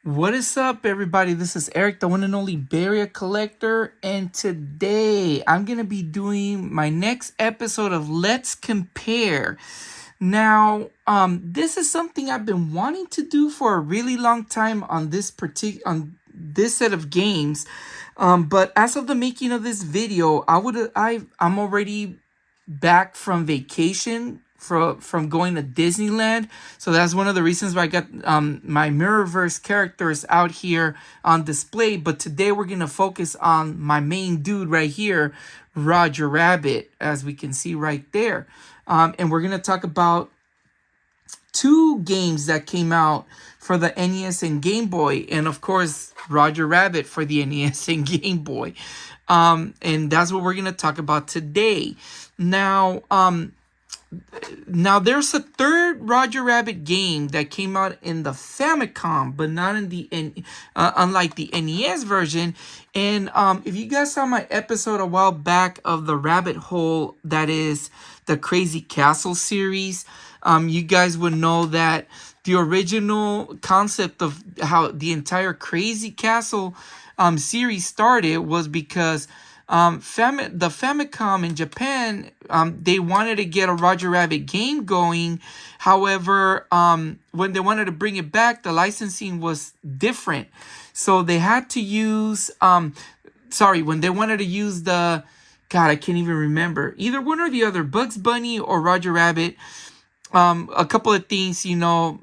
What is up, everybody? This is Eric, the one and only Barrier Collector, and today I'm going to be doing my next episode of Let's Compare. Now, this is something I've been wanting to do for a really long time on this set of games. But as of the making of this video, I'm already back from vacation from going to Disneyland. So that's one of the reasons why I got my Mirrorverse characters out here on display. But today we're going to focus on my main dude right here, Roger Rabbit, as we can see right there. And we're going to talk about two games that came out for the NES and Game Boy, and of course Roger Rabbit for the NES and Game Boy. And that's what we're going to talk about today. Now, there's a third Roger Rabbit game that came out in the Famicom, but not in the unlike the NES version. And if you guys saw my episode a while back of the rabbit hole, that is the Crazy Castle series, you guys would know that the original concept of how the entire Crazy Castle series started was because the Famicom in Japan, they wanted to get a Roger Rabbit game going. However, when they wanted to bring it back, the licensing was different. So they had to use, when they wanted to use God, I can't even remember. Either one or the other, Bugs Bunny or Roger Rabbit. A couple of things, no.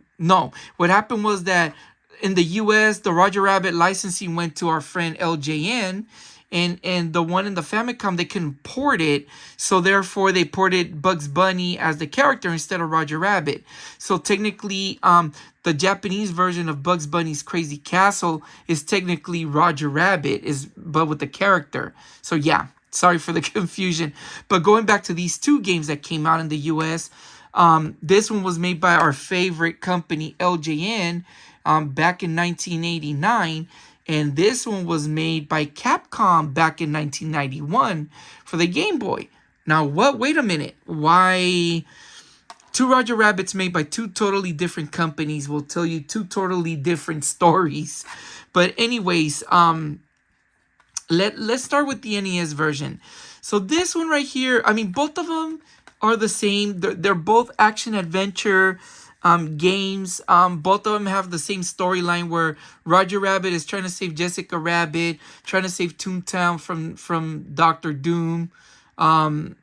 What happened was that in the US, the Roger Rabbit licensing went to our friend LJN. And the one in the Famicom, they couldn't port it. So therefore, they ported Bugs Bunny as the character instead of Roger Rabbit. So technically, the Japanese version of Bugs Bunny's Crazy Castle is technically Roger Rabbit, but with the character. So yeah, sorry for the confusion. But going back to these two games that came out in the US, this one was made by our favorite company, LJN, back in 1989. And this one was made by Capcom back in 1991 for the Game Boy. Now, wait a minute. Why two Roger Rabbits made by two totally different companies will tell you two totally different stories. But anyways, let's start with the NES version. So this one right here, both of them are the same. They're both action-adventure games. Both of them have the same storyline where Roger Rabbit is trying to save Jessica Rabbit, trying to save Toontown from Doctor Doom, and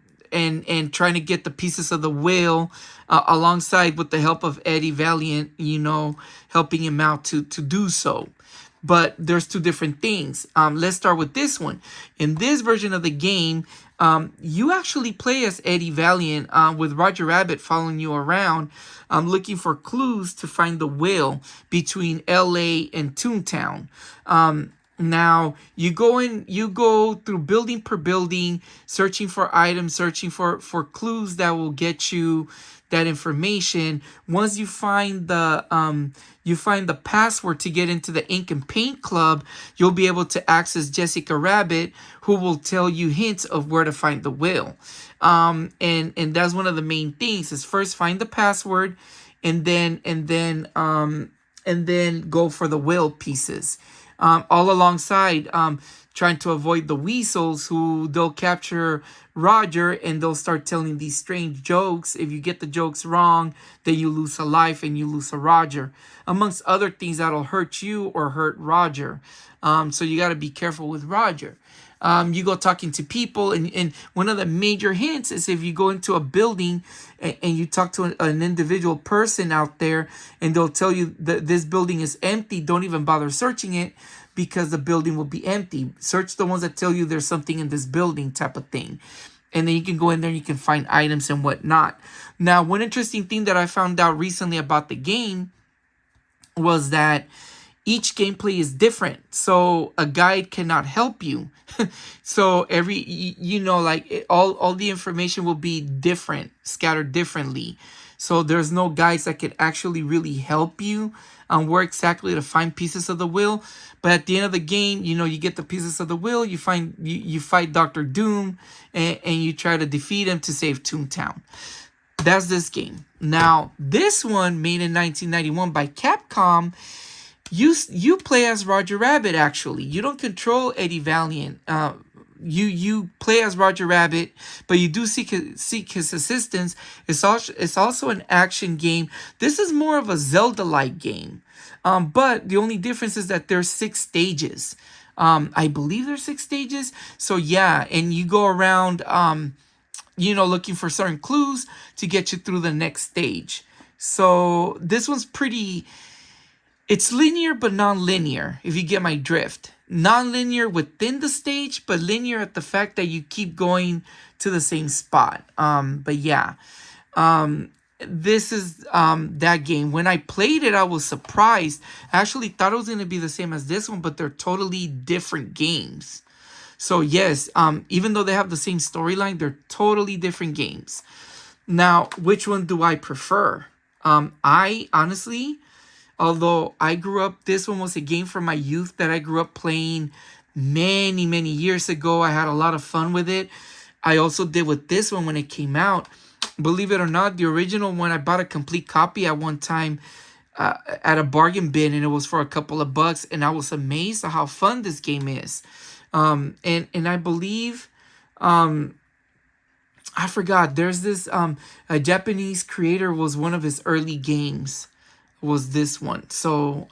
trying to get the pieces of the whale, alongside with the help of Eddie Valiant, helping him out to do so. But there's two different things. Let's start with this one. In this version of the game, you actually play as Eddie Valiant, with Roger Rabbit following you around, looking for clues to find the whale between LA and Toontown. Now you go through building per building, searching for items, searching for clues that will get you that information. Once you find the password to get into the Ink and Paint Club, you'll be able to access Jessica Rabbit, who will tell you hints of where to find the whale. And that's one of the main things is first find the password, and then go for the whale pieces. All alongside trying to avoid the weasels, who they'll capture Roger and they'll start telling these strange jokes. If you get the jokes wrong, then you lose a life and you lose a Roger, amongst other things that'll hurt you or hurt Roger. So you got to be careful with Roger. You go talking to people, and one of the major hints is if you go into a building and you talk to an individual person out there, and they'll tell you that this building is empty, don't even bother searching it, because the building will be empty. Search the ones that tell you there's something in this building, type of thing. And then you can go in there and you can find items and whatnot. Now, one interesting thing that I found out recently about the game was that each gameplay is different. So a guide cannot help you. So all the information will be different, scattered differently. So there's no guides that could actually really help you on where exactly to find pieces of the wheel. But at the end of the game, you get the pieces of the wheel, you fight Doctor Doom, and you try to defeat him to save Toontown. That's this game. Now, this one, made in 1991 by Capcom, you play as Roger Rabbit. Actually, you don't control Eddie Valiant. You play as Roger Rabbit, but you do seek his assistance. It's also an action game. This is more of a Zelda-like game, but the only difference is that there's 6 stages. I believe there's 6 stages. So yeah, and you go around, looking for certain clues to get you through the next stage. So this one's pretty. It's linear but non-linear, if you get my drift. Non-linear within the stage, but linear at the fact that you keep going to the same spot. But yeah, this is that game. When I played it, I was surprised. I actually thought it was going to be the same as this one, but they're totally different games. So yes, even though they have the same storyline, they're totally different games. Now, which one do I prefer? I honestly, although I grew up, this one was a game from my youth that I grew up playing many, many years ago. I had a lot of fun with it. I also did with this one when it came out. Believe it or not, the original one, I bought a complete copy at one time at a bargain bin, and it was for a couple of bucks, and I was amazed at how fun this game is. And I believe, I forgot, there's this, a Japanese creator, was one of his early games, was this one. So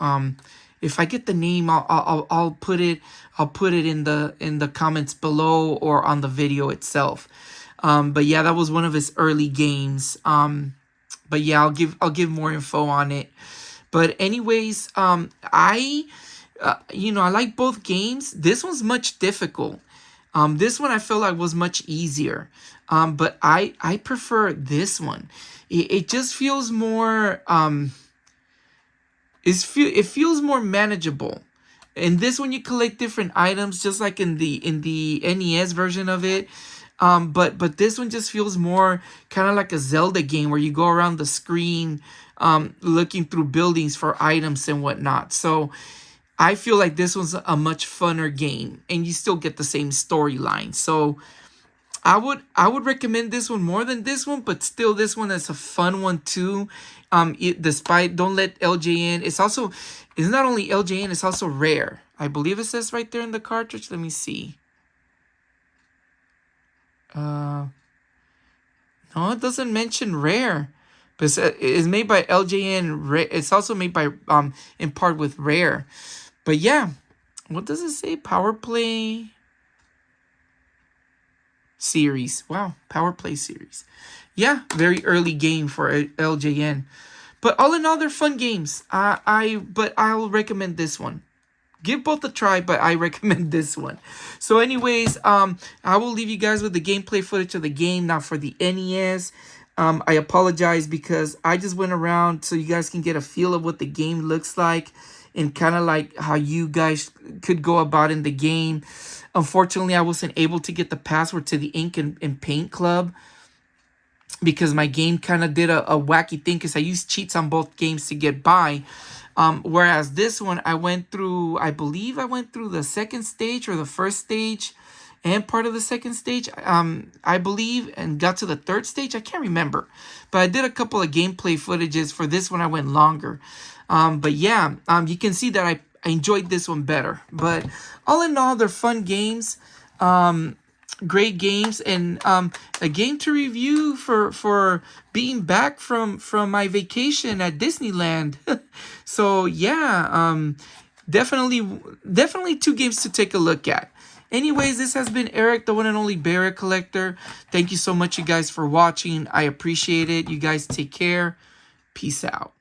if I get the name, I'll put it in the comments below or on the video itself. But yeah, that was one of his early games. But yeah, I'll give more info on it. But anyways, I like both games. This one's much difficult. This one I feel like was much easier. But I prefer this one. It just feels more it feels more manageable. In this one, you collect different items, just like in the NES version of it. But this one just feels more kind of like a Zelda game where you go around the screen, looking through buildings for items and whatnot. So I feel like this one's a much funner game, and you still get the same storyline. So I would recommend this one more than this one, but still this one is a fun one too. Despite, don't let LJN. It's not only LJN, it's also Rare. I believe it says right there in the cartridge. Let me see. No, it doesn't mention Rare, but it's made by LJN. It's also made by in part with Rare. But yeah, what does it say? Power Play series. Wow, Power Play series. Yeah, very early game for LJN. But all in all, they're fun games. But I'll recommend this one. Give both a try, but I recommend this one. So anyways, I will leave you guys with the gameplay footage of the game. Now for the NES, I apologize because I just went around so you guys can get a feel of what the game looks like and kind of like how you guys could go about in the game. Unfortunately, I wasn't able to get the password to the Ink and Paint Club because my game kind of did a wacky thing because I used cheats on both games to get by. Whereas this one, I believe I went through the second stage or the first stage and part of the second stage, I believe, and got to the third stage. I can't remember, but I did a couple of gameplay footages. For this one, I went longer. But yeah, you can see that I enjoyed this one better. But all in all, they're fun games. Great games, and a game to review for being back from my vacation at Disneyland. So yeah, definitely 2 games to take a look at. Anyways, this has been Eric, the one and only Barrett Collector. Thank you so much, you guys, for watching. I appreciate it. You guys take care. Peace out.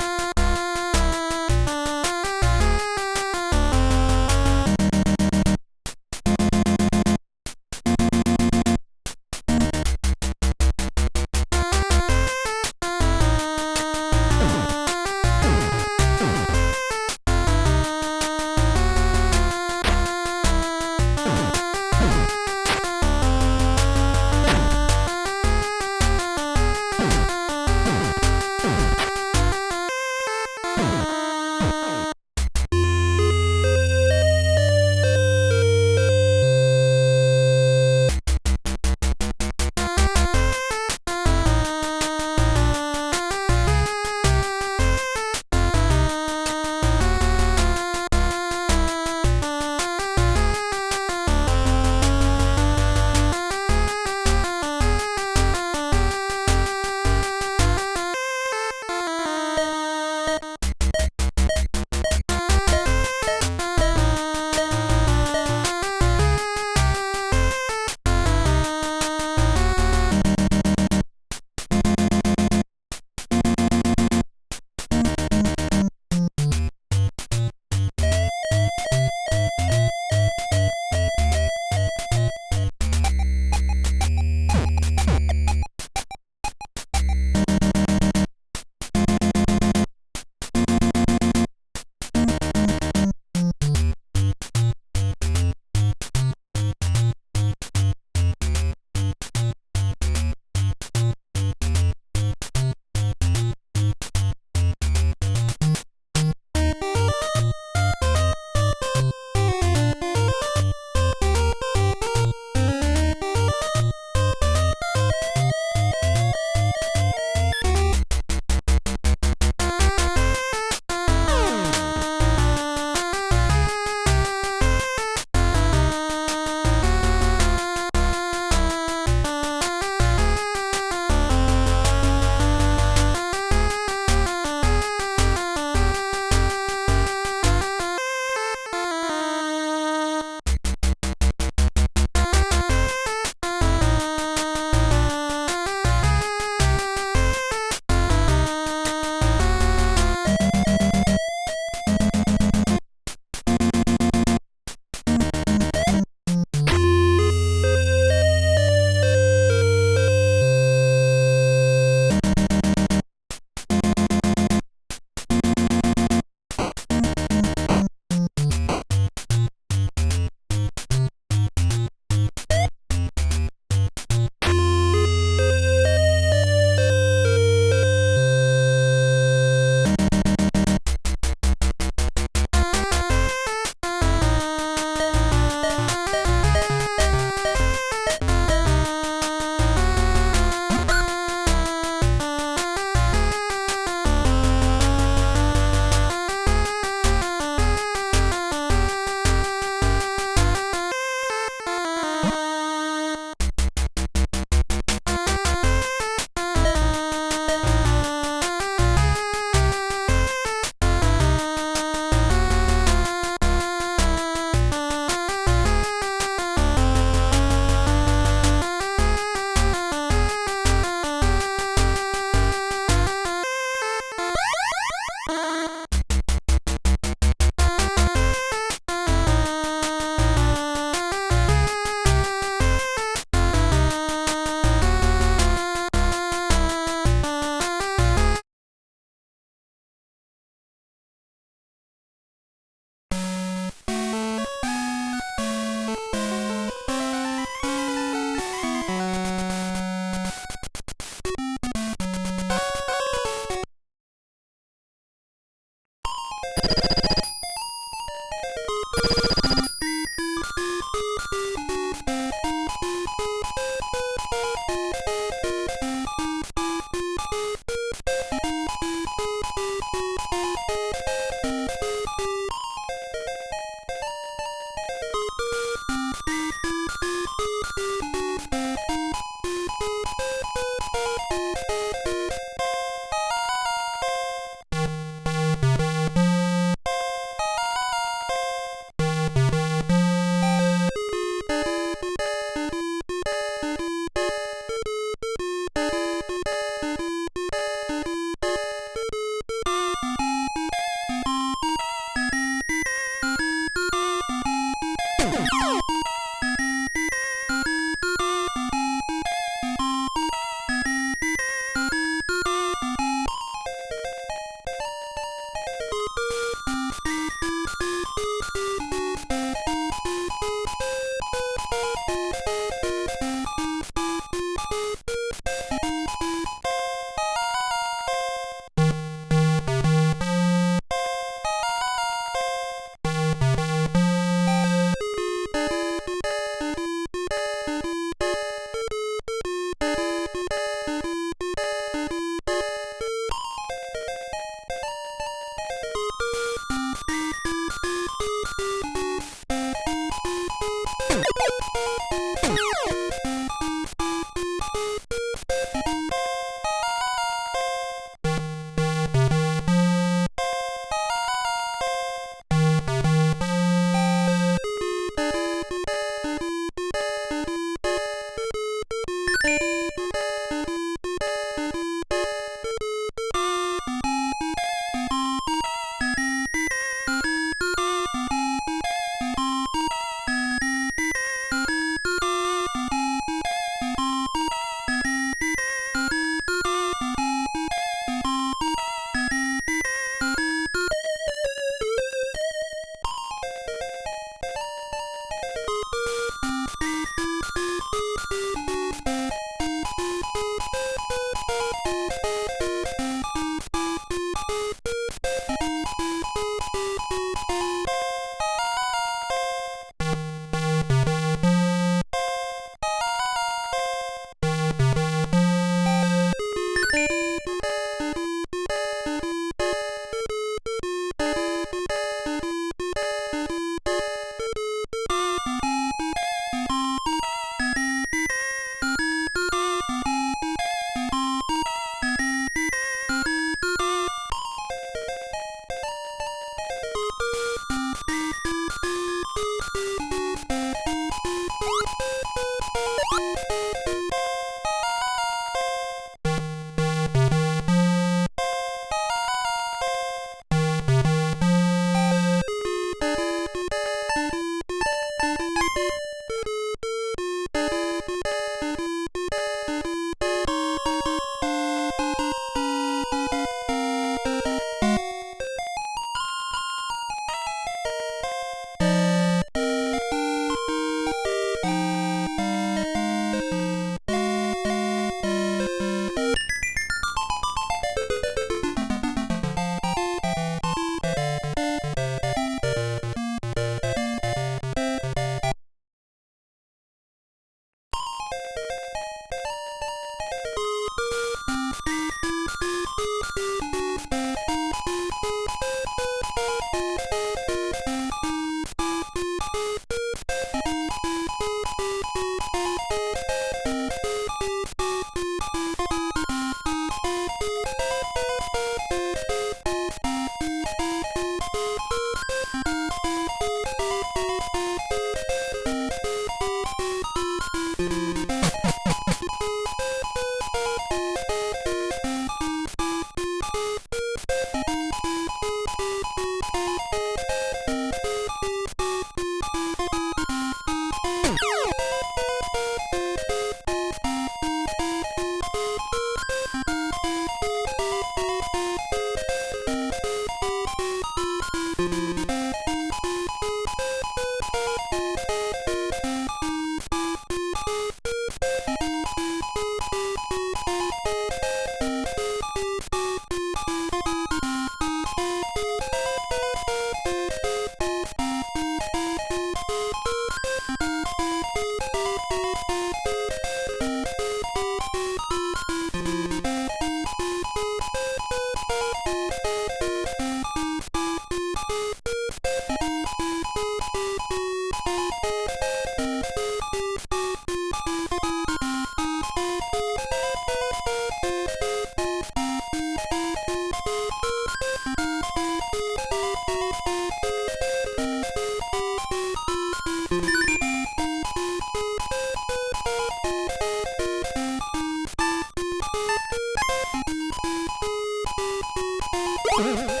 you